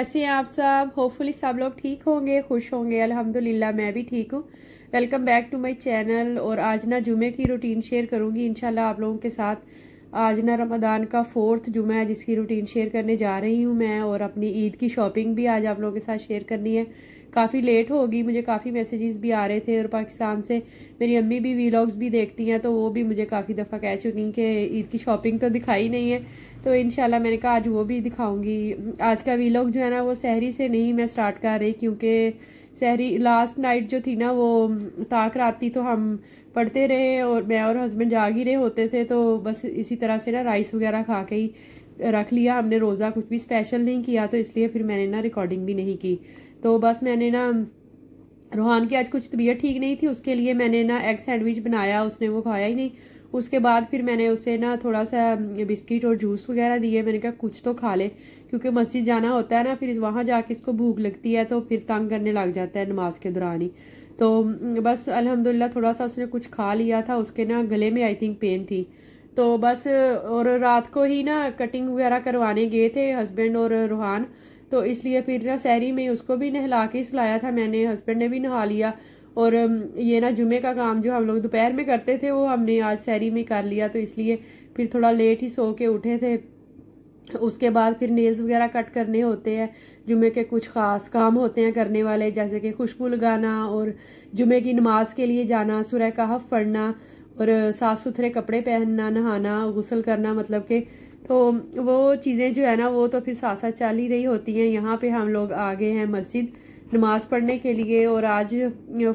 कैसे हैं आप सब। होपफुली सब लोग ठीक होंगे, खुश होंगे। अल्हम्दुलिल्लाह मैं भी ठीक हूँ। Welcome back to my channel. और आज ना जुमे की रूटीन शेयर करूँगी इंशाल्लाह आप लोगों के साथ। आज ना रमज़ान का 4th जुमा है जिसकी रूटीन शेयर करने जा रही हूँ मैं। और अपनी ईद की शॉपिंग भी आज आप लोगों के साथ शेयर करनी है। काफ़ी लेट होगी, मुझे काफ़ी मैसेजेस भी आ रहे थे और पाकिस्तान से मेरी अम्मी भी वीलॉग्स भी देखती हैं, तो वो भी मुझे काफ़ी दफ़ा कह चुकी कि ईद की शॉपिंग तो दिखाई नहीं है। तो इंशाल्लाह मैंने कहा आज वो भी दिखाऊंगी। आज का वीलॉग जो है ना वो सहरी से नहीं मैं स्टार्ट कर रही, क्योंकि सहरी लास्ट नाइट जो थी ना वो ताक रात थी, तो हम पढ़ते रहे और मैं और हस्बैंड जाग ही रहे होते थे। तो बस इसी तरह से ना राइस वगैरह खा के ही रख लिया हमने रोज़ा, कुछ भी स्पेशल नहीं किया। तो इसलिए फिर मैंने ना रिकॉर्डिंग भी नहीं की। तो बस मैंने ना रोहान की आज कुछ तबीयत ठीक नहीं थी, उसके लिए मैंने ना एग सैंडविच बनाया, उसने वो खाया ही नहीं। उसके बाद फिर मैंने उसे ना थोड़ा सा बिस्किट और जूस वगैरह दिए। मैंने कहा कुछ तो खा ले, क्योंकि मस्जिद जाना होता है ना, फिर वहाँ जाके इसको भूख लगती है तो फिर तंग करने लग जाता है नमाज के दौरान ही। तो बस अल्हम्दुलिल्लाह थोड़ा सा उसने कुछ खा लिया था। उसके ना गले में आई थिंक पेन थी, तो बस। और रात को ही ना कटिंग वगैरह करवाने गए थे हस्बैंड और रोहान, तो इसलिए फिर ना सहरी में उसको भी नहला के सुलाया था मैंने, हस्बैंड ने भी नहा लिया। और ये ना जुमे का काम जो हम लोग दोपहर में करते थे वो हमने आज सहरी में कर लिया, तो इसलिए फिर थोड़ा लेट ही सो के उठे थे। उसके बाद फिर नेल्स वगैरह कट करने होते हैं, जुमे के कुछ ख़ास काम होते हैं करने वाले, जैसे कि खुशबू लगाना और जुमे की नमाज के लिए जाना, सूरह कहफ पढ़ना और साफ़ सुथरे कपड़े पहनना, नहाना, गुस्ल करना, मतलब कि तो वो चीज़ें जो है ना वो तो फिर साथ साथ चल ही रही होती हैं। यहाँ पे हम लोग आ गए हैं मस्जिद नमाज पढ़ने के लिए। और आज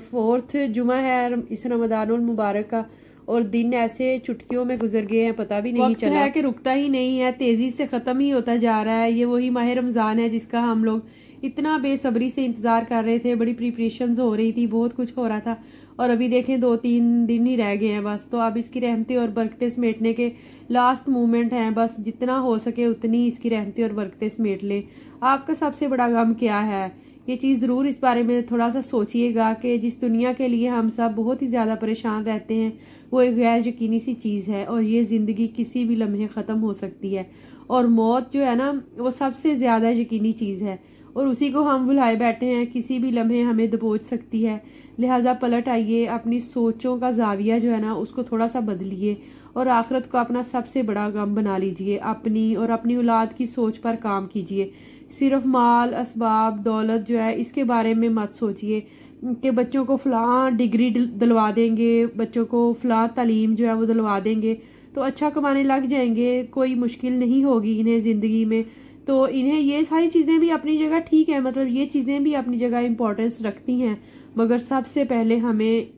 4th जुमा है इस रमज़ानुल मुबारक का, और दिन ऐसे चुटकियों में गुजर गए हैं, पता भी नहीं चला है कि रुकता ही नहीं है, तेजी से खत्म ही होता जा रहा है। ये वही माह रमजान है जिसका हम लोग इतना बेसब्री से इंतजार कर रहे थे। बड़ी प्रिपरेशंस हो रही थी, बहुत कुछ हो रहा था, और अभी देखें 2-3 दिन ही रह गए हैं बस। तो अब इसकी रहमतें और बरकतें समेटने के लास्ट मोमेंट हैं, बस जितना हो सके उतनी इसकी रहमतें और बरकतें समेट लें। आपका सबसे बड़ा गम क्या है, ये चीज़ ज़रूर इस बारे में थोड़ा सा सोचिएगा कि जिस दुनिया के लिए हम सब बहुत ही ज़्यादा परेशान रहते हैं वो एक गैर यकीनी सी चीज़ है, और ये ज़िंदगी किसी भी लम्हे ख़त्म हो सकती है। और मौत जो है ना वो सबसे ज़्यादा यकीनी चीज़ है, और उसी को हम भुलाए बैठे हैं, किसी भी लम्हे हमें दबोच सकती है। लिहाजा पलट आइए, अपनी सोचों का जाविया जो है ना उसको थोड़ा सा बदलिए, और आखिरत को अपना सबसे बड़ा गम बना लीजिए। अपनी और अपनी औलाद की सोच पर काम कीजिए। सिर्फ माल असबाब दौलत जो है इसके बारे में मत सोचिए कि बच्चों को फ़लाँ डिग्री दिलवा देंगे, बच्चों को फ़लाँ तालीम जो है वो दिलवा देंगे तो अच्छा कमाने लग जाएंगे, कोई मुश्किल नहीं होगी इन्हें ज़िंदगी में। तो इन्हें ये सारी चीज़ें भी अपनी जगह ठीक है, मतलब ये चीज़ें भी अपनी जगह इम्पोर्टेंस रखती हैं, मगर सबसे पहले हमें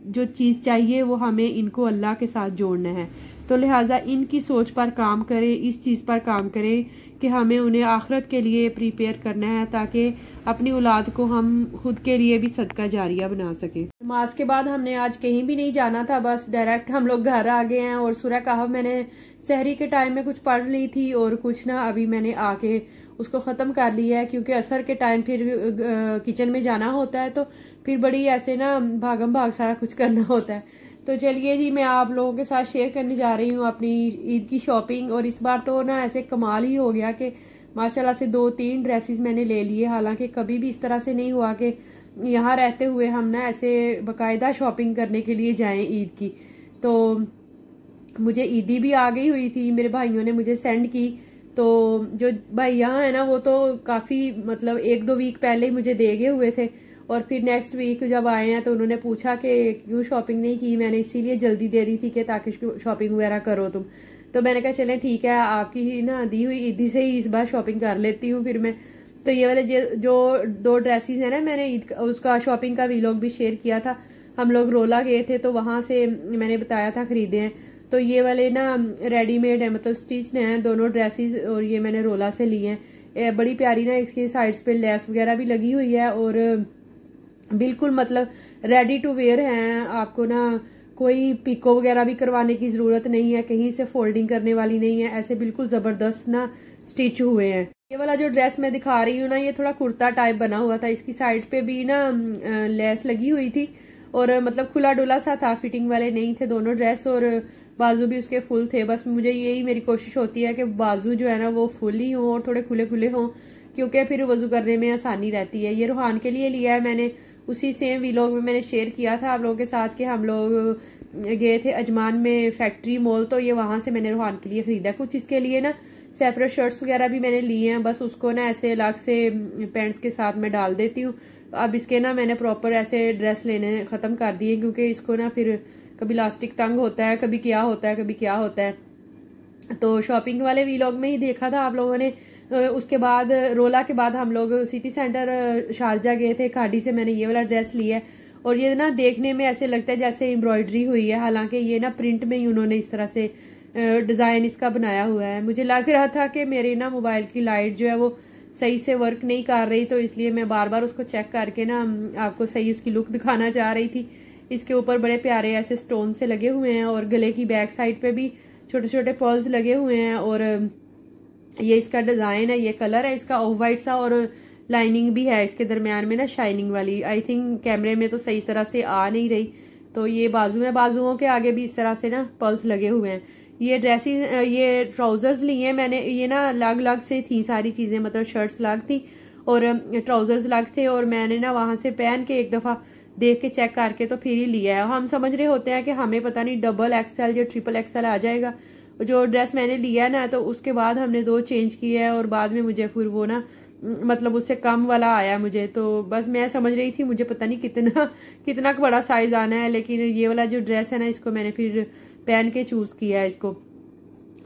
जो चीज़ चाहिए वो हमें इनको अल्लाह के साथ जोड़ना है। तो लिहाजा इनकी सोच पर काम करें, इस चीज़ पर काम करें कि हमें उन्हें आखिरत के लिए प्रिपेयर करना है, ताकि अपनी औलाद को हम खुद के लिए भी सदका जारिया बना सके। नमाज के बाद हमने आज कहीं भी नहीं जाना था, बस डायरेक्ट हम लोग घर आ गए हैं। और सूरह कहफ मैंने सहरी के टाइम में कुछ पढ़ ली थी, और कुछ ना अभी मैंने आके उसको ख़त्म कर लिया है, क्योंकि असर के टाइम फिर किचन में जाना होता है, तो फिर बड़ी ऐसे ना भागम भाग सारा कुछ करना होता है। तो चलिए जी, मैं आप लोगों के साथ शेयर करने जा रही हूँ अपनी ईद की शॉपिंग। और इस बार तो ना ऐसे कमाल ही हो गया कि माशाल्लाह से 2-3 ड्रेसेस मैंने ले लिए। हालांकि कभी भी इस तरह से नहीं हुआ कि यहाँ रहते हुए हम ना ऐसे बाकायदा शॉपिंग करने के लिए जाएं ईद की। तो मुझे ईदी भी आ गई हुई थी, मेरे भाइयों ने मुझे सेंड की। तो जो भाई यहाँ है ना वो तो काफ़ी मतलब 1-2 वीक पहले ही मुझे दे गए हुए थे, और फिर नेक्स्ट वीक जब आए हैं तो उन्होंने पूछा कि क्यों शॉपिंग नहीं की। मैंने इसीलिए जल्दी दे दी थी कि ताकि शॉपिंग वगैरह करो तुम। तो मैंने कहा चलें ठीक है, आपकी ही ना दी हुई ईदी से ही इस बार शॉपिंग कर लेती हूँ फिर मैं। तो ये वाले जो 2 ड्रेसेस हैं ना, मैंने ईद उसका शॉपिंग का वीलॉग भी शेयर किया था। हम लोग रोला गए थे तो वहाँ से मैंने बताया था खरीदे हैं। तो ये वाले ना रेडीमेड है, मतलब स्टिच हैं दोनों ड्रेसेस, और ये मैंने रोला से लिए हैं। बड़ी प्यारी ना इसके साइड्स पे लेस वगैरह भी लगी हुई है, और बिल्कुल मतलब रेडी टू वेयर हैं। आपको ना कोई पिको वगैरह भी करवाने की ज़रूरत नहीं है, कहीं से फोल्डिंग करने वाली नहीं है, ऐसे बिल्कुल ज़बरदस्त ना स्टिच हुए हैं। ये वाला जो ड्रेस मैं दिखा रही हूँ ना ये थोड़ा कुर्ता टाइप बना हुआ था, इसकी साइड पे भी ना लेस लगी हुई थी, और मतलब खुला डुला सा था, फिटिंग वाले नहीं थे दोनों ड्रेस, और बाजू भी उसके फुल थे। बस मुझे यही मेरी कोशिश होती है कि बाजू जो है ना वो फुल ही हों और थोड़े खुले खुले हों, क्योंकि फिर वजू करने में आसानी रहती है। ये रूहान के लिए लिया है मैंने, उसी सेम व्लॉग में मैंने शेयर किया था आप लोगों के साथ कि हम लोग गए थे अजमान में फैक्ट्री मॉल, तो ये वहां से मैंने रूहान के लिए खरीदा। कुछ इसके लिए ना सेपरेट शर्ट्स वगैरह भी मैंने लिए हैं, बस उसको ना ऐसे अलग से पैंट्स के साथ मैं डाल देती हूँ। अब इसके ना मैंने प्रॉपर ऐसे ड्रेस लेने ख़त्म कर दिए, क्योंकि इसको ना फिर कभी इलास्टिक तंग होता है, कभी क्या होता है, कभी क्या होता है। तो शॉपिंग वाले व्लॉग में ही देखा था आप लोगों ने। उसके बाद रोला के बाद हम लोग सिटी सेंटर शारजा गए थे, खाड़ी से मैंने ये वाला ड्रेस लिया है। और ये ना देखने में ऐसे लगता है जैसे एम्ब्रॉयडरी हुई है, हालांकि ये ना प्रिंट में ही उन्होंने इस तरह से डिज़ाइन इसका बनाया हुआ है। मुझे लग रहा था कि मेरी ना मोबाइल की लाइट जो है वो सही से वर्क नहीं कर रही, तो इसलिए मैं बार बार उसको चेक करके ना आपको सही उसकी लुक दिखाना चाह रही थी। इसके ऊपर बड़े प्यारे ऐसे स्टोन से लगे हुए हैं और गले की बैक साइड पे भी छोटे छोटे पर्ल्स लगे हुए हैं। और ये इसका डिज़ाइन है, ये कलर है इसका ऑफ वाइट सा, और लाइनिंग भी है इसके दरमियान में ना शाइनिंग वाली। आई थिंक कैमरे में तो सही तरह से आ नहीं रही। तो ये बाजू है, बाजुओं के आगे भी इस तरह से ना पर्ल्स लगे हुए हैं। ये ड्रेसेस, ये ट्राउजर्स लिए मैंने, ये ना अलग अलग से थी सारी चीजें, मतलब शर्ट्स अलग थी और ट्राउजर्स अलग थे। और मैंने ना वहां से पहन के एक दफा देख के चेक करके तो फिर ही लिया है। हम समझ रहे होते हैं कि हमें पता नहीं डबल एक्सएल या ट्रिपल एक्सएल आ जाएगा। जो ड्रेस मैंने लिया है ना, तो उसके बाद हमने 2 चेंज किए हैं और बाद में मुझे फिर वो ना मतलब उससे कम वाला आया मुझे। तो बस मैं समझ रही थी मुझे पता नहीं कितना बड़ा साइज आना है, लेकिन ये वाला जो ड्रेस है ना, इसको मैंने फिर पहन के चूज किया है। इसको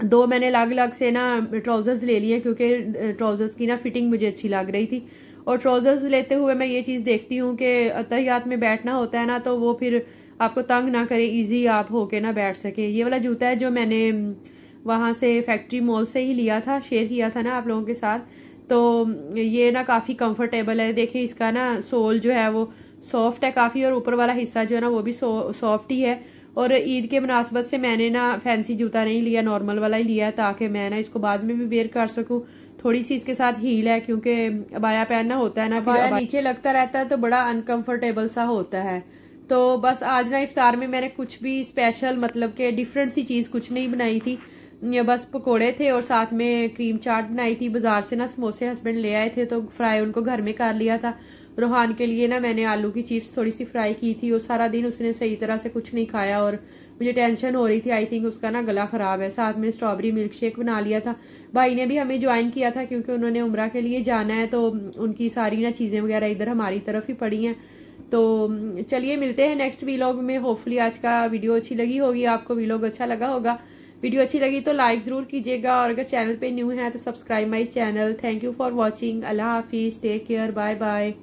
2 मैंने अलग अलग से ना ट्राउजर्स ले लिए, क्योंकि ट्राउजर्स की ना फिटिंग मुझे अच्छी लग रही थी। और ट्राउजर्स लेते हुए मैं ये चीज देखती हूँ कि अतहियात में बैठना होता है ना, तो वो फिर आपको तंग ना करे, इजी आप होके ना बैठ सके। ये वाला जूता है जो मैंने वहां से फैक्ट्री मॉल से ही लिया था, शेयर किया था ना आप लोगों के साथ। तो ये ना काफी कंफर्टेबल है। देखिए इसका ना सोल जो है वो सॉफ्ट है काफी, और ऊपर वाला हिस्सा जो है ना वो भी सॉफ्ट ही है। और ईद के मुनासबत से मैंने ना फैंसी जूता नहीं लिया, नॉर्मल वाला ही लिया है, ताकि मैं ना इसको बाद में भी वेयर कर सकूं। थोड़ी सी इसके साथ हील है, क्योंकि अबाया पहनना होता है ना, अबाया नीचे लगता रहता है तो बड़ा अनकंफर्टेबल सा होता है। तो बस आज ना इफ्तार में मैंने कुछ भी स्पेशल मतलब के डिफरेंट सी चीज कुछ नहीं बनाई थी। ये बस पकोड़े थे और साथ में क्रीम चाट बनाई थी। बाजार से ना समोसे हस्बैंड ले आए थे, तो फ्राई उनको घर में कर लिया था। रोहान के लिए ना मैंने आलू की चिप्स थोड़ी सी फ्राई की थी, और सारा दिन उसने सही तरह से कुछ नहीं खाया और मुझे टेंशन हो रही थी। आई थिंक उसका ना गला खराब है। साथ में स्ट्रॉबेरी मिल्क शेक बना लिया था। भाई ने भी हमें ज्वाइन किया था, क्योंकि उन्होंने उम्रा के लिए जाना है, तो उनकी सारी ना चीजें वगैरह इधर हमारी तरफ ही पड़ी हैं। तो चलिए मिलते हैं नेक्स्ट व्लॉग में। होपफुली आज का वीडियो अच्छी लगी होगी, आपको व्लॉग अच्छा लगा होगा। वीडियो अच्छी लगी तो लाइक जरूर कीजिएगा, और अगर चैनल पे न्यू है तो subscribe my channel. Thank you for watching. अल्लाह हाफिज, टेक केयर, बाय बाय।